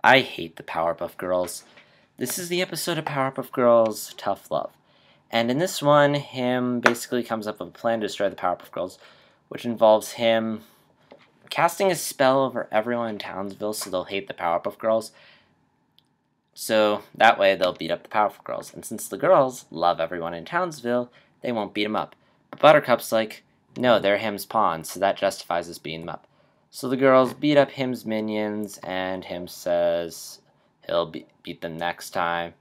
I hate the Powerpuff Girls. This is the episode of Powerpuff Girls Tough Love. And in this one, him basically comes up with a plan to destroy the Powerpuff Girls, which involves him casting a spell over everyone in Townsville so they'll hate the Powerpuff Girls. So that way they'll beat up the Powerpuff Girls. And since the girls love everyone in Townsville, they won't beat them up. But Buttercup's like, no, they're him's pawns, so that justifies us beating them up. So the girls beat up him's minions, and him says he'll beat them next time.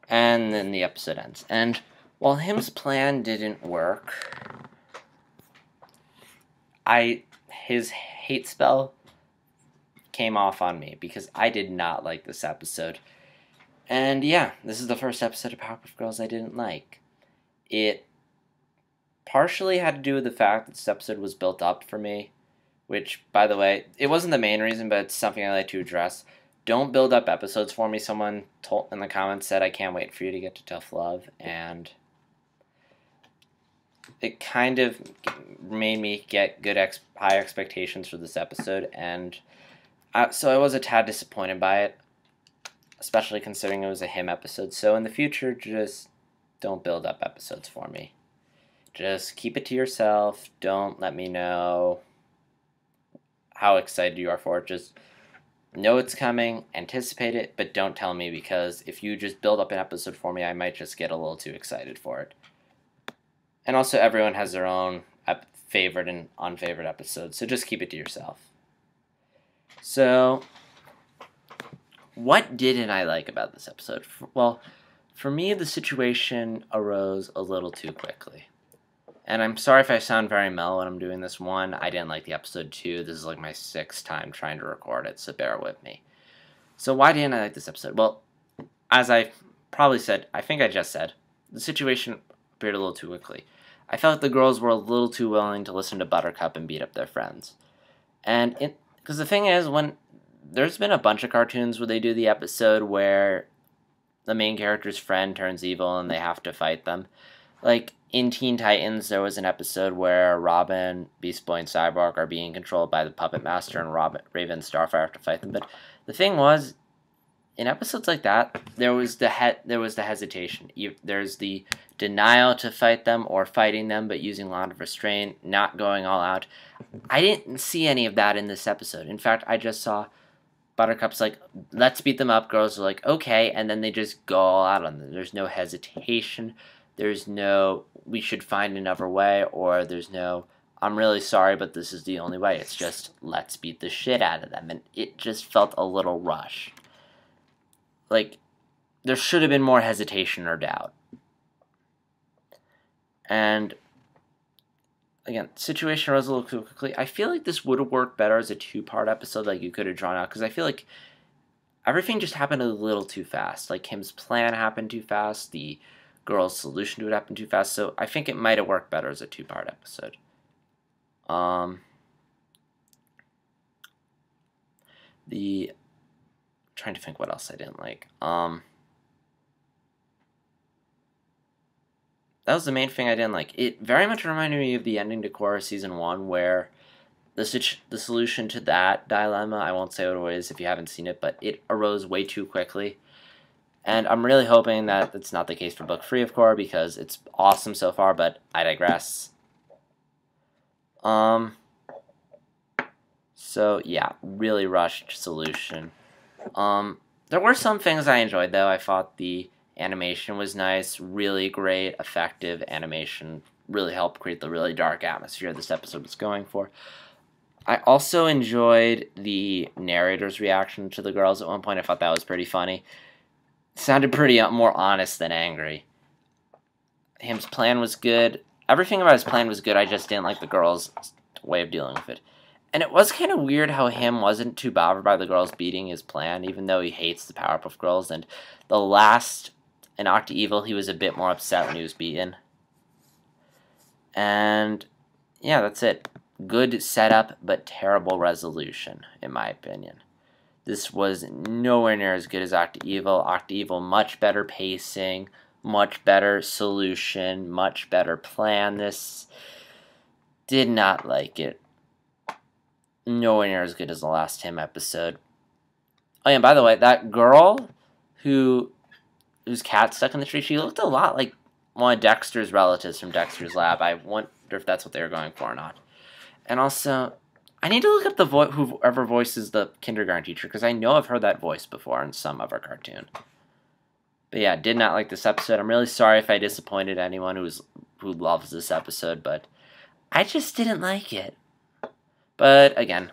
And then the episode ends. And while him's plan didn't work, his hate spell came off on me because I did not like this episode. And yeah, this is the first episode of Powerpuff Girls I didn't like. It partially had to do with the fact that this episode was built up for me, which, by the way, it wasn't the main reason, but it's something I like to address. Don't build up episodes for me. Someone told in the comments said, I can't wait for you to get to Tough Love, and it kind of made me get high expectations for this episode, and so I was a tad disappointed by it, especially considering it was a him episode. So in the future, just don't build up episodes for me. Just keep it to yourself. Don't let me know how excited you are for it. Just know it's coming, anticipate it, but don't tell me, because if you just build up an episode for me, I might just get a little too excited for it. And also, everyone has their own favorite and unfavorite episodes, so just keep it to yourself. So, what didn't I like about this episode? Well, for me, the situation arose a little too quickly. And I'm sorry if I sound very mellow when I'm doing this. One, I didn't like the episode. Two, this is like my 6th time trying to record it, so bear with me. So why didn't I like this episode? Well, as I probably said, I think I just said, the situation appeared a little too quickly. I felt the girls were a little too willing to listen to Buttercup and beat up their friends. And because the thing is, when there's been a bunch of cartoons where they do the episode where the main character's friend turns evil and they have to fight them. Like, in Teen Titans, there was an episode where Robin, Beast Boy, and Cyborg are being controlled by the Puppet Master, and Raven and Starfire have to fight them. But the thing was, in episodes like that, there was the hesitation. There's the denial to fight them, or fighting them but using a lot of restraint, not going all out. I didn't see any of that in this episode. In fact, I just saw Buttercup's like, let's beat them up. Girls are like, okay, and then they just go all out on them. There's no hesitation. There's no, we should find another way, or there's no, I'm really sorry, but this is the only way. It's just, let's beat the shit out of them. And it just felt a little rushed. Like, there should have been more hesitation or doubt. And, again, situation arose a little too quickly. I feel like this would have worked better as a 2-part episode, like you could have drawn out, because I feel like everything just happened a little too fast. Like, Kim's plan happened too fast, the girl's solution to it happened too fast, so I think it might have worked better as a 2-part episode. Trying to think what else I didn't like. That was the main thing I didn't like. It very much reminded me of the ending to Korra Season 1, where the solution to that dilemma, I won't say what it is if you haven't seen it, but it arose way too quickly. And I'm really hoping that it's not the case for Book 3 of Korra, because it's awesome so far, but I digress. So, yeah, really rushed solution. There were some things I enjoyed, though. I thought the animation was nice, really great, effective animation, really helped create the really dark atmosphere this episode was going for. I also enjoyed the narrator's reaction to the girls at one point. I thought that was pretty funny. Sounded pretty more honest than angry. Him's plan was good. Everything about his plan was good. I just didn't like the girls' way of dealing with it. And it was kind of weird how him wasn't too bothered by the girls beating his plan, even though he hates the Powerpuff Girls. And the last, in Octa-Evil, he was a bit more upset when he was beaten. And yeah, that's it. Good setup, but terrible resolution, in my opinion. This was nowhere near as good as Octa-Evil. Octa-Evil, much better pacing, much better solution, much better plan. This did not like it. Nowhere near as good as the last Him episode. Oh, yeah, and by the way, that girl whose cat stuck in the tree, she looked a lot like one of Dexter's relatives from Dexter's Lab. I wonder if that's what they were going for or not. And also, I need to look up the whoever voices the kindergarten teacher, because I know I've heard that voice before in some other cartoon. But yeah, did not like this episode. I'm really sorry if I disappointed anyone who loves this episode, but I just didn't like it. But again,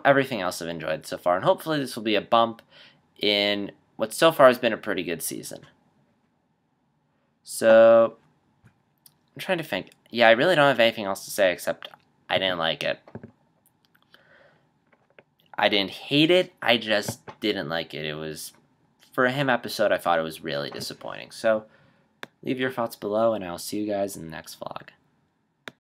everything else I've enjoyed so far, and hopefully this will be a bump in what so far has been a pretty good season. So, I'm trying to think. Yeah, I really don't have anything else to say except I didn't like it. I didn't hate it, I just didn't like it. It was, for a him episode, I thought it was really disappointing. So, leave your thoughts below, and I'll see you guys in the next vlog.